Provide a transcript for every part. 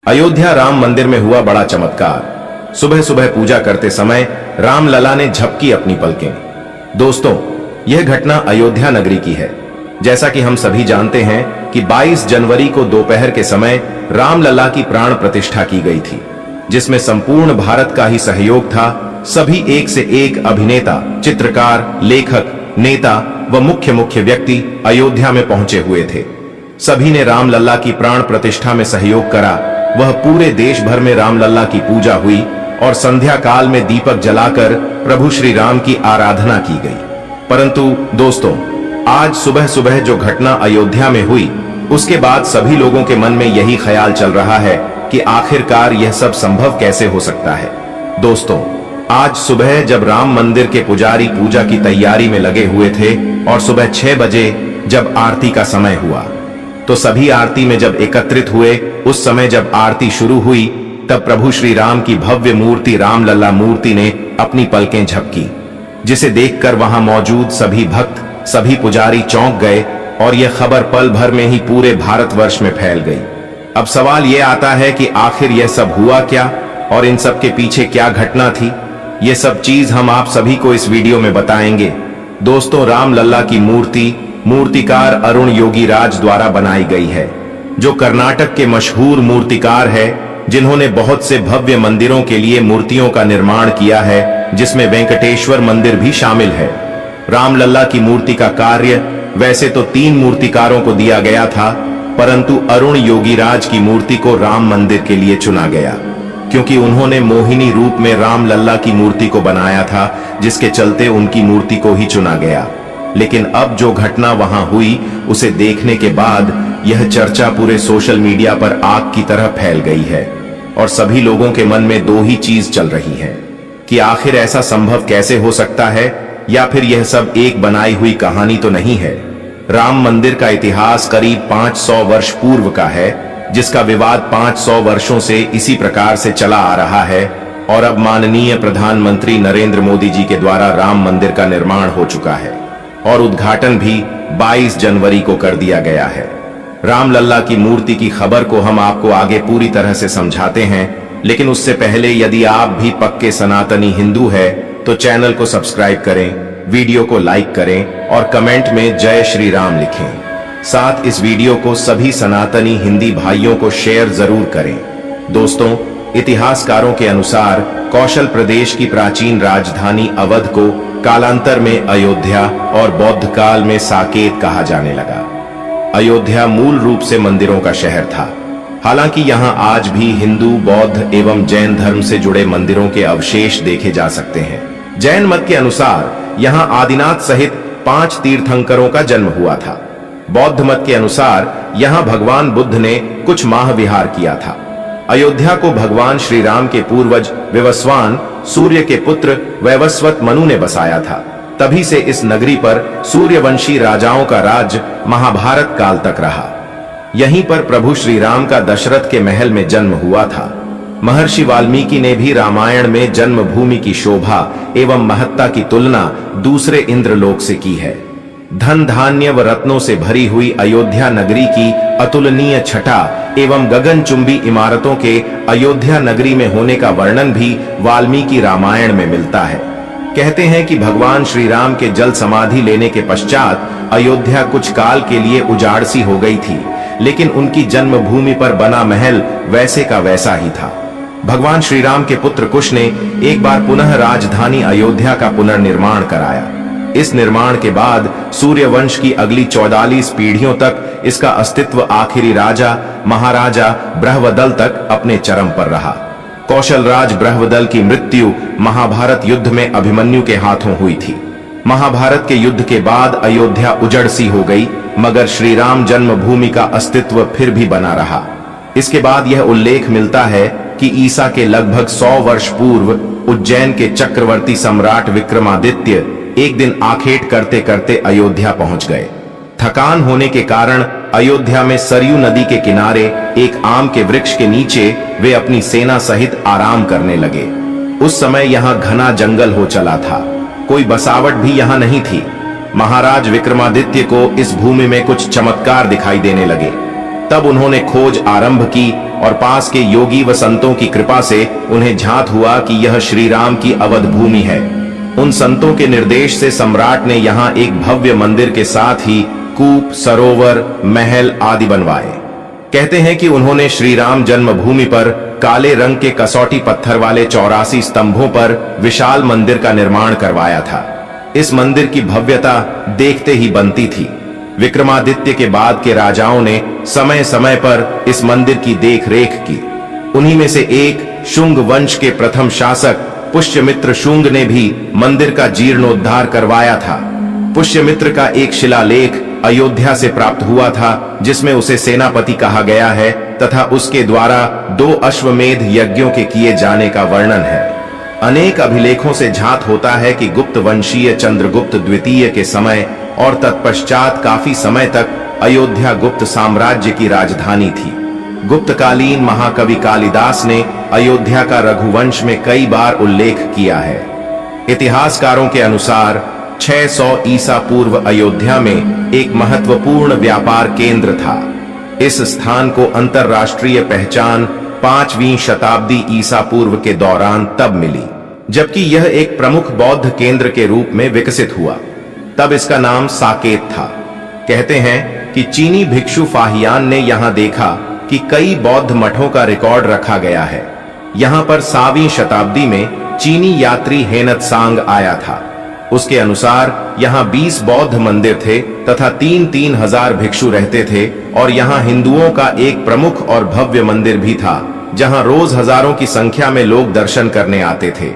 अयोध्या राम मंदिर में हुआ बड़ा चमत्कार। सुबह सुबह पूजा करते समय रामलला ने झपकी अपनी पलकें। दोस्तों, यह घटना अयोध्या नगरी की है। जैसा कि हम सभी जानते हैं कि 22 जनवरी को दोपहर के समय रामलला की प्राण प्रतिष्ठा की गई थी, जिसमें संपूर्ण भारत का ही सहयोग था। सभी एक से एक अभिनेता, चित्रकार, लेखक, नेता व मुख्य व्यक्ति अयोध्या में पहुंचे हुए थे। सभी ने रामलला की प्राण प्रतिष्ठा में सहयोग करा। वह पूरे देश भर में रामलला की पूजा हुई और संध्या काल में दीपक जलाकर प्रभु श्री राम की आराधना की गई। परंतु दोस्तों, आज सुबह सुबह जो घटना अयोध्या में हुई, उसके बाद सभी लोगों के मन में यही ख्याल चल रहा है कि आखिरकार यह सब संभव कैसे हो सकता है। दोस्तों, आज सुबह जब राम मंदिर के पुजारी पूजा की तैयारी में लगे हुए थे और सुबह 6 बजे जब आरती का समय हुआ, तो सभी आरती में जब एकत्रित हुए, उस समय जब आरती शुरू हुई, तब प्रभु श्री राम की भव्य मूर्ति रामलला मूर्ति ने अपनी पलकें झपकी, जिसे देखकर वहां मौजूद सभी भक्त, सभी पुजारी चौंक गए और यह खबर पल भर में ही पूरे भारतवर्ष में फैल गई। अब सवाल यह आता है कि आखिर यह सब हुआ क्या और इन सब के पीछे क्या घटना थी। ये सब चीज हम आप सभी को इस वीडियो में बताएंगे। दोस्तों, रामलला की मूर्ति मूर्तिकार अरुण योगीराज द्वारा बनाई गई है, जो कर्नाटक के मशहूर मूर्तिकार है, जिन्होंने बहुत से भव्य मंदिरों के लिए मूर्तियों का निर्माण किया है, जिसमें वेंकटेश्वर मंदिर भी शामिल है। रामलला की मूर्ति का कार्य वैसे तो 3 मूर्तिकारों को दिया गया था, परंतु अरुण योगीराज की मूर्ति को राम मंदिर के लिए चुना गया, क्योंकि उन्होंने मोहिनी रूप में रामलला की मूर्ति को बनाया था, जिसके चलते उनकी मूर्ति को ही चुना गया। लेकिन अब जो घटना वहां हुई, उसे देखने के बाद यह चर्चा पूरे सोशल मीडिया पर आग की तरह फैल गई है और सभी लोगों के मन में 2 ही चीज चल रही है कि आखिर ऐसा संभव कैसे हो सकता है, या फिर यह सब एक बनाई हुई कहानी तो नहीं है। राम मंदिर का इतिहास करीब 500 वर्ष पूर्व का है, जिसका विवाद 500 वर्षों से इसी प्रकार से चला आ रहा है और अब माननीय प्रधानमंत्री नरेंद्र मोदी जी के द्वारा राम मंदिर का निर्माण हो चुका है और उद्घाटन भी 22 जनवरी को कर दिया गया है। रामलला की मूर्ति की खबर को हम आपको आगे पूरी तरह से समझाते हैं, लेकिन उससे पहले यदि आप भी पक्के सनातनी हिंदू है तो चैनल को सब्सक्राइब करें, वीडियो को लाइक करें और कमेंट में जय श्री राम लिखें। साथ इस वीडियो को सभी सनातनी हिंदी भाइयों को शेयर जरूर करें। दोस्तों, इतिहासकारों के अनुसार कौशल प्रदेश की प्राचीन राजधानी अवध को कालांतर में अयोध्या और बौद्ध काल में साकेत कहा जाने लगा। अयोध्या मूल रूप से मंदिरों का शहर था। हालांकि यहां आज भी हिंदू, बौद्ध एवं जैन धर्म से जुड़े मंदिरों के अवशेष देखे जा सकते हैं। जैन मत के अनुसार यहां आदिनाथ सहित 5 तीर्थंकरों का जन्म हुआ था। बौद्ध मत के अनुसार यहां भगवान बुद्ध ने कुछ माह विहार किया था। अयोध्या को भगवान श्री राम के पूर्वज विवस्वान, सूर्य के पुत्र वैवस्वत मनु ने बसाया था। तभी से इस नगरी पर सूर्यवंशी राजाओं का राज महाभारत काल तक रहा। यहीं पर प्रभु श्री राम का दशरथ के महल में जन्म हुआ था। महर्षि वाल्मीकि ने भी रामायण में जन्मभूमि की शोभा एवं महत्ता की तुलना दूसरे इंद्रलोक से की है। धन धान्य व रत्नों से भरी हुई अयोध्या नगरी की अतुलनीय छटा एवं गगनचुंबी इमारतों के अयोध्या नगरी में होने का वर्णन भी वाल्मीकि रामायण में मिलता है। कहते हैं कि भगवान श्री राम के जल समाधि लेने के पश्चात अयोध्या कुछ काल के लिए उजाड़ सी हो गई थी, लेकिन उनकी जन्मभूमि पर बना महल वैसे का वैसा ही था। भगवान श्री राम के पुत्र कुश ने एक बार पुनः राजधानी अयोध्या का पुनर्निर्माण कराया। इस निर्माण के बाद सूर्यवंश की अगली 44 पीढ़ियों तक इसका अस्तित्व आखिरी राजा महाराजा ब्रहवदल तक अपने चरम पर रहा। कौशल राज ब्रहवदल की मृत्यु महाभारत युद्ध में अभिमन्यु के हाथों हुई थी। महाभारत के युद्ध के बाद अयोध्या उजड़ सी हो गई, मगर श्री राम जन्मभूमि का अस्तित्व फिर भी बना रहा। इसके बाद यह उल्लेख मिलता है कि ईसा के लगभग 100 वर्ष पूर्व उज्जैन के चक्रवर्ती सम्राट विक्रमादित्य एक दिन आखेट करते करते अयोध्या पहुंच गए। थकान होने के कारण अयोध्या में सरयू नदी के किनारे एक आम के वृक्ष के नीचे वे अपनी सेना सहित आराम करने लगे। उस समय यहाँ घना जंगल हो चला था, कोई बसावट भी यहाँ नहीं थी। महाराज विक्रमादित्य को इस भूमि में कुछ चमत्कार दिखाई देने लगे। तब उन्होंने खोज आरंभ की और पास के योगी व संतों की कृपा से उन्हें झात हुआ कि यह श्री राम की अवध भूमि है। उन संतों के निर्देश से सम्राट ने यहाँ एक भव्य मंदिर के साथ ही कूप, सरोवर, महल आदि बनवाए। कहते हैं कि उन्होंने श्री राम जन्मभूमि पर काले रंग के कसौटी पत्थर वाले 84 स्तंभों पर विशाल मंदिर का निर्माण करवाया था। इस मंदिर की भव्यता देखते ही बनती थी। विक्रमादित्य के बाद के राजाओं ने समय समय पर इस मंदिर की देख रेख की। उन्हीं में से एक शुंग वंश के प्रथम शासक पुष्यमित्र शुंग ने भी मंदिर का जीर्णोद्धार करवाया था। पुष्यमित्र का एक शिलालेख अयोध्या से प्राप्त हुआ था, जिसमें उसे सेनापति कहा गया है तथा उसके द्वारा 2 अश्वमेध यज्ञों के किए जाने का वर्णन है। अनेक अभिलेखों से झात होता है कि गुप्त वंशीय चंद्रगुप्त द्वितीय के समय और तत्पश्चात काफी समय तक अयोध्या गुप्त साम्राज्य की राजधानी थी। गुप्तकालीन महाकवि कालिदास ने अयोध्या का रघुवंश में कई बार उल्लेख किया है। इतिहासकारों के अनुसार 600 ईसा पूर्व अयोध्या में एक महत्वपूर्ण व्यापार केंद्र था। इस स्थान को अंतरराष्ट्रीय पहचान 5वीं शताब्दी ईसा पूर्व के दौरान तब मिली, जबकि यह एक प्रमुख बौद्ध केंद्र के रूप में विकसित हुआ। तब इसका नाम साकेत था। कहते हैं कि चीनी भिक्षु फाहियान ने यहां देखा कि कई बौद्ध मठों का रिकॉर्ड रखा गया है। यहां पर 7वीं शताब्दी में चीनी यात्री हेनत्सांग आया था। उसके अनुसार यहां 20 बौद्ध मंदिर थे तथा 3-3 हजार भिक्षु रहते थे और यहां हिंदुओं का एक प्रमुख और भव्य मंदिर भी था, जहां रोज हजारों की संख्या में लोग दर्शन करने आते थे।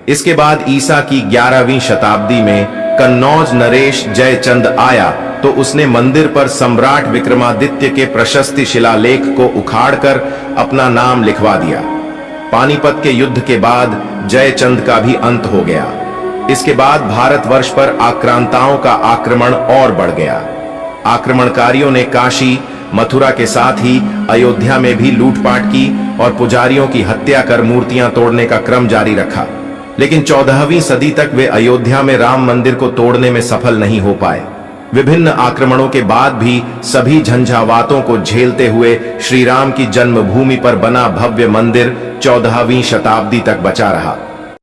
इसके बाद ईसा की 11वीं शताब्दी में कन्नौज नरेश जयचंद आया तो उसने मंदिर पर सम्राट विक्रमादित्य के प्रशस्ति शिलालेख को उखाड़कर अपना नाम लिखवा दिया। पानीपत के युद्ध के बाद जयचंद का भी अंत हो गया। इसके बाद भारतवर्ष पर आक्रांताओं का आक्रमण और बढ़ गया। आक्रमणकारियों ने काशी, मथुरा के साथ ही अयोध्या में भी लूटपाट की और पुजारियों की हत्या कर मूर्तियां तोड़ने का क्रम जारी रखा। लेकिन 14वीं सदी तक वे अयोध्या में राम मंदिर को तोड़ने में सफल नहीं हो पाए। विभिन्न आक्रमणों के बाद भी सभी झंझावातों को झेलते हुए श्री राम की जन्मभूमि पर बना भव्य मंदिर 14वीं शताब्दी तक बचा रहा।